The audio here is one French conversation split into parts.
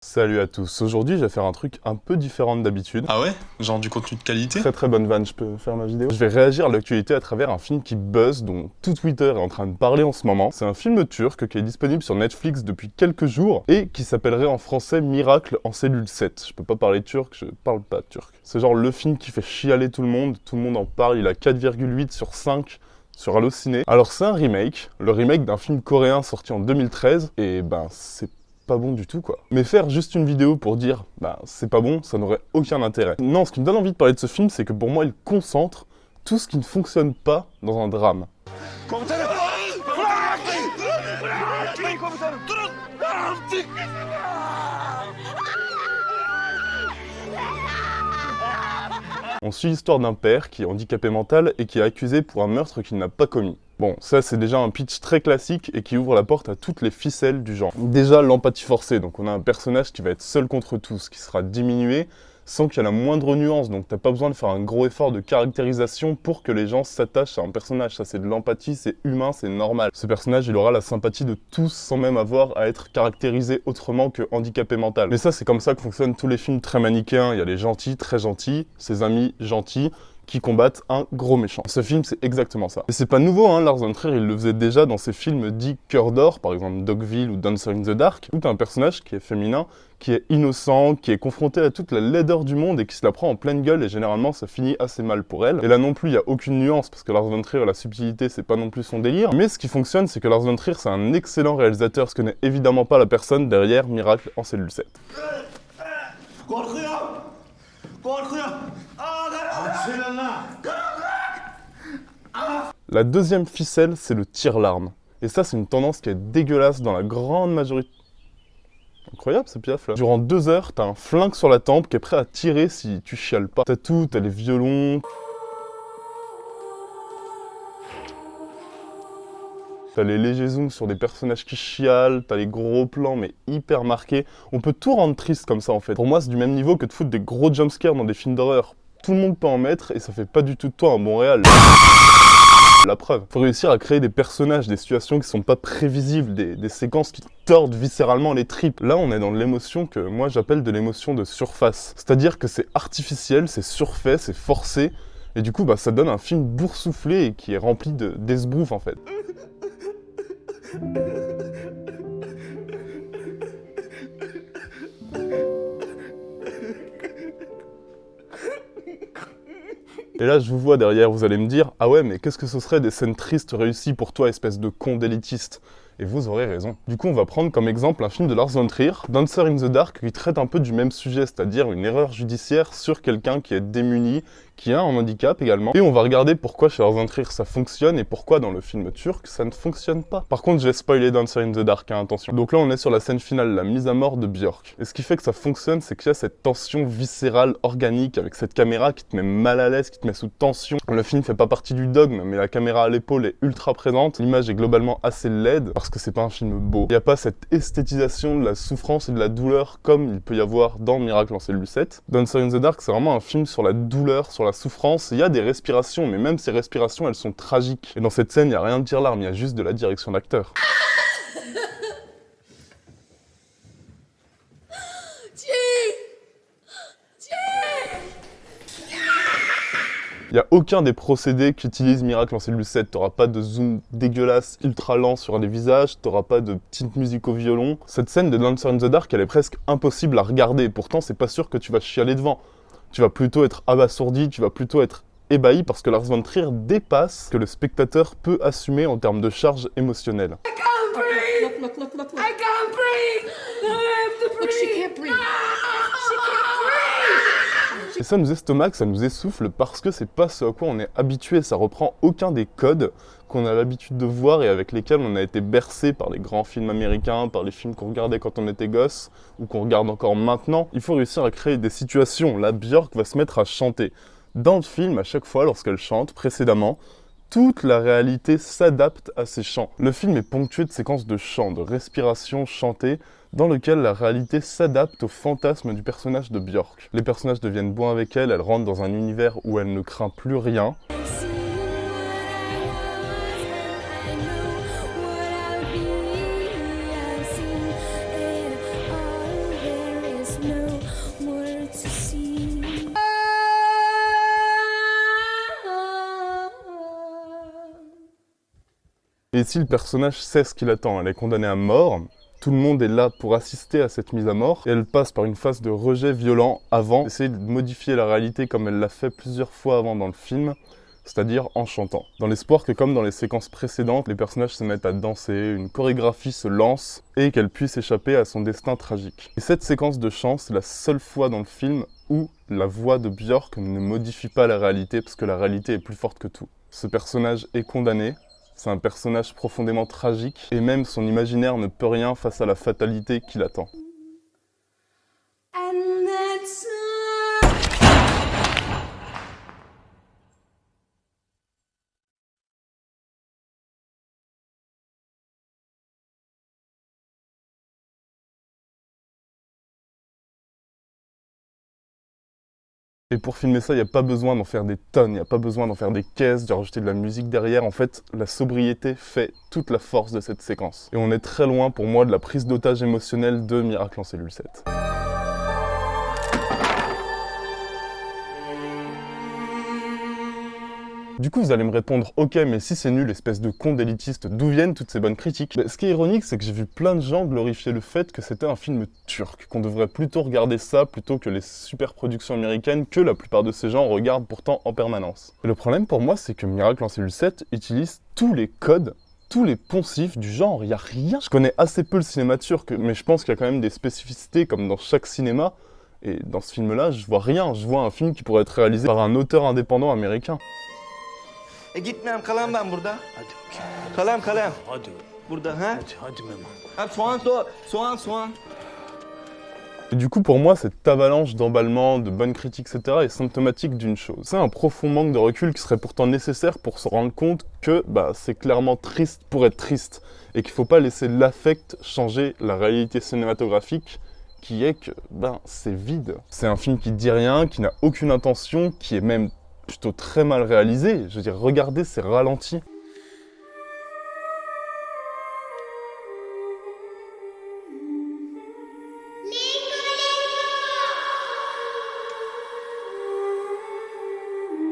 Salut à tous, aujourd'hui je vais faire un truc un peu différent d'habitude. Ah ouais? Genre du contenu de qualité? Très bonne vanne, je peux faire ma vidéo. Je vais réagir à l'actualité à travers un film qui buzz, dont tout Twitter est en train de parler en ce moment. C'est un film turc qui est disponible sur Netflix depuis quelques jours et qui s'appellerait en français Miracle en cellule 7. Je peux pas parler turc, je parle pas turc. C'est genre le film qui fait chialer tout le monde en parle, il a 4,8 sur 5 sur Allociné. Alors c'est un remake, le remake d'un film coréen sorti en 2013, et ben c'est pas bon du tout quoi. Mais faire juste une vidéo pour dire bah c'est pas bon, ça n'aurait aucun intérêt. Non, ce qui me donne envie de parler de ce film, c'est que pour moi il concentre tout ce qui ne fonctionne pas dans un drame. On suit l'histoire d'un père qui est handicapé mental et qui est accusé pour un meurtre qu'il n'a pas commis. Bon, ça c'est déjà un pitch très classique et qui ouvre la porte à toutes les ficelles du genre. Déjà l'empathie forcée, donc on a un personnage qui va être seul contre tous, qui sera diminué sans qu'il y ait la moindre nuance, donc t'as pas besoin de faire un gros effort de caractérisation pour que les gens s'attachent à un personnage. Ça c'est de l'empathie, c'est humain, c'est normal. Ce personnage il aura la sympathie de tous sans même avoir à être caractérisé autrement que handicapé mental. Mais ça c'est comme ça que fonctionnent tous les films très manichéens. Il y a les gentils, très gentils, ses amis gentils, qui combattent un gros méchant. Ce film, c'est exactement ça. Et c'est pas nouveau, hein, Lars von Trier, il le faisait déjà dans ses films dits Cœur d'or, par exemple Dogville ou Dancer in the Dark, où t'as un personnage qui est féminin, qui est innocent, qui est confronté à toute la laideur du monde et qui se la prend en pleine gueule, et généralement ça finit assez mal pour elle. Et là non plus, il y a aucune nuance, parce que Lars von Trier, la subtilité, c'est pas non plus son délire. Mais ce qui fonctionne, c'est que Lars von Trier, c'est un excellent réalisateur, ce que n'est évidemment pas la personne derrière Miracle en cellule 7. La deuxième ficelle, c'est le tire-larme. Et ça, c'est une tendance qui est dégueulasse dans la grande majorité... Incroyable ce piaf là. Durant 2 heures, t'as un flingue sur la tempe qui est prêt à tirer si tu chiales pas. T'as tout, t'as les violons... T'as les légers zooms sur des personnages qui chialent, t'as les gros plans mais hyper marqués. On peut tout rendre triste comme ça en fait. Pour moi, c'est du même niveau que de foutre des gros jumpscares dans des films d'horreur. Tout le monde peut en mettre et ça fait pas du tout de toi un bon réal. La preuve. Faut réussir à créer des personnages, des situations qui sont pas prévisibles, des séquences qui tordent viscéralement les tripes. Là, on est dans l'émotion que moi j'appelle de l'émotion de surface. C'est-à-dire que c'est artificiel, c'est surfait, c'est forcé. Et du coup, bah, ça donne un film boursouflé et qui est rempli d'esbrouf en fait. Et là, je vous vois derrière, vous allez me dire « Ah ouais, mais qu'est-ce que ce serait des scènes tristes réussies pour toi, espèce de con d'élitiste ?» Et vous aurez raison. Du coup, on va prendre comme exemple un film de Lars von Trier, Dancer in the Dark, qui traite un peu du même sujet, c'est-à-dire une erreur judiciaire sur quelqu'un qui est démuni, qui a un handicap également. Et on va regarder pourquoi chez Lars von Trier ça fonctionne et pourquoi dans le film turc ça ne fonctionne pas. Par contre, je vais spoiler Dancer in the Dark, hein, attention. Donc là, on est sur la scène finale, la mise à mort de Björk. Et ce qui fait que ça fonctionne, c'est qu'il y a cette tension viscérale, organique, avec cette caméra qui te met mal à l'aise, qui te met sous tension. Le film fait pas partie du dogme, mais la caméra à l'épaule est ultra présente. L'image est globalement assez laide, parce que c'est pas un film beau. Il n'y a pas cette esthétisation de la souffrance et de la douleur comme il peut y avoir dans Miracle en cellule 7. Dancer in the Dark, c'est vraiment un film sur la douleur, sur la souffrance. Il y a des respirations, mais même ces respirations, elles sont tragiques. Et dans cette scène, il n'y a rien de tire-larme, il y a juste de la direction d'acteur. Il n'y a aucun des procédés qu'utilise Miracle en cellule 7. T'auras pas de zoom dégueulasse, ultra lent sur les visages, t'auras pas de petite musique au violon. Cette scène de Dancer in the Dark, elle est presque impossible à regarder. Pourtant, c'est pas sûr que tu vas chialer devant. Tu vas plutôt être abasourdi, tu vas plutôt être ébahi parce que Lars von Trier dépasse ce que le spectateur peut assumer en termes de charge émotionnelle. I can't breathe! Look. I can't breathe! I have to breathe! Look, she can't breathe! She can't breathe! Et ça nous estomaque, ça nous essouffle parce que c'est pas ce à quoi on est habitué, ça reprend aucun des codes qu'on a l'habitude de voir et avec lesquels on a été bercé par les grands films américains, par les films qu'on regardait quand on était gosse ou qu'on regarde encore maintenant. Il faut réussir à créer des situations. Là, Björk va se mettre à chanter. Dans le film, à chaque fois, lorsqu'elle chante précédemment, toute la réalité s'adapte à ces chants. Le film est ponctué de séquences de chants, de respirations chantées, dans lequel la réalité s'adapte au fantasme du personnage de Björk. Les personnages deviennent bons avec elle, elle rentre dans un univers où elle ne craint plus rien. Et ici, le personnage sait ce qu'il attend. Elle est condamnée à mort. Tout le monde est là pour assister à cette mise à mort. Et elle passe par une phase de rejet violent avant d'essayer de modifier la réalité comme elle l'a fait plusieurs fois avant dans le film, c'est-à-dire en chantant. Dans l'espoir que, comme dans les séquences précédentes, les personnages se mettent à danser, une chorégraphie se lance et qu'elle puisse échapper à son destin tragique. Et cette séquence de chant, c'est la seule fois dans le film où la voix de Björk ne modifie pas la réalité parce que la réalité est plus forte que tout. Ce personnage est condamné. C'est un personnage profondément tragique, et même son imaginaire ne peut rien face à la fatalité qui l'attend. Et pour filmer ça, il n'y a pas besoin d'en faire des tonnes, il n'y a pas besoin d'en faire des caisses, de rajouter de la musique derrière. En fait, la sobriété fait toute la force de cette séquence. Et on est très loin, pour moi, de la prise d'otage émotionnelle de Miracle en cellule 7. Du coup, vous allez me répondre « Ok, mais si c'est nul, espèce de con d'élitiste, d'où viennent toutes ces bonnes critiques ?» Ce qui est ironique, c'est que j'ai vu plein de gens glorifier le fait que c'était un film turc, qu'on devrait plutôt regarder ça plutôt que les super productions américaines que la plupart de ces gens regardent pourtant en permanence. Et le problème pour moi, c'est que Miracle en cellule 7 utilise tous les codes, tous les poncifs du genre, il n'y a rien. Je connais assez peu le cinéma turc, mais je pense qu'il y a quand même des spécificités comme dans chaque cinéma. Et dans ce film-là, je vois rien. Je vois un film qui pourrait être réalisé par un auteur indépendant américain. Gitmem, kalan ben burada. Kalem. Hadi. Burada, ha? Hadi Memo. Ha, soğan. Et du coup, pour moi, cette avalanche d'emballements, de bonnes critiques, etc. est symptomatique d'une chose. C'est un profond manque de recul qui serait pourtant nécessaire pour se rendre compte que c'est clairement triste pour être triste. Et qu'il ne faut pas laisser l'affect changer la réalité cinématographique, qui est que, c'est vide. C'est un film qui dit rien, qui n'a aucune intention, qui est même plutôt très mal réalisé. Je veux dire, regardez ces ralentis.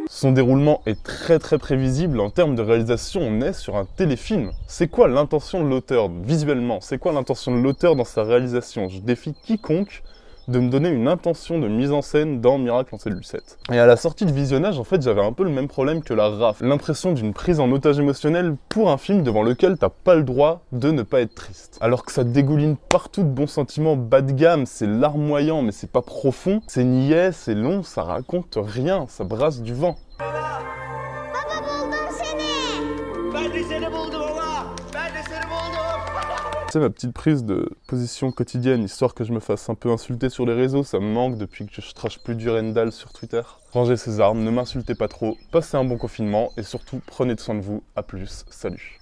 Son déroulement est très prévisible. En termes de réalisation, on est sur un téléfilm. C'est quoi l'intention de l'auteur visuellement? C'est quoi l'intention de l'auteur dans sa réalisation? Je défie quiconque de me donner une intention de mise en scène dans Miracle en cellule 7. Et à la sortie de visionnage, en fait, j'avais un peu le même problème que la RAF. L'impression d'une prise en otage émotionnel pour un film devant lequel t'as pas le droit de ne pas être triste. Alors que ça dégouline partout de bons sentiments bas de gamme, c'est larmoyant mais c'est pas profond, c'est niais, c'est long, ça raconte rien, ça brasse du vent. Baba buldum seni. Ben de seni buldum baba. Ben de seni buldum. C'est ma petite prise de position quotidienne, histoire que je me fasse un peu insulter sur les réseaux, ça me manque depuis que je trash plus du Rendal sur Twitter. Rangez ces armes, ne m'insultez pas trop, passez un bon confinement et surtout prenez soin de vous, à plus, salut.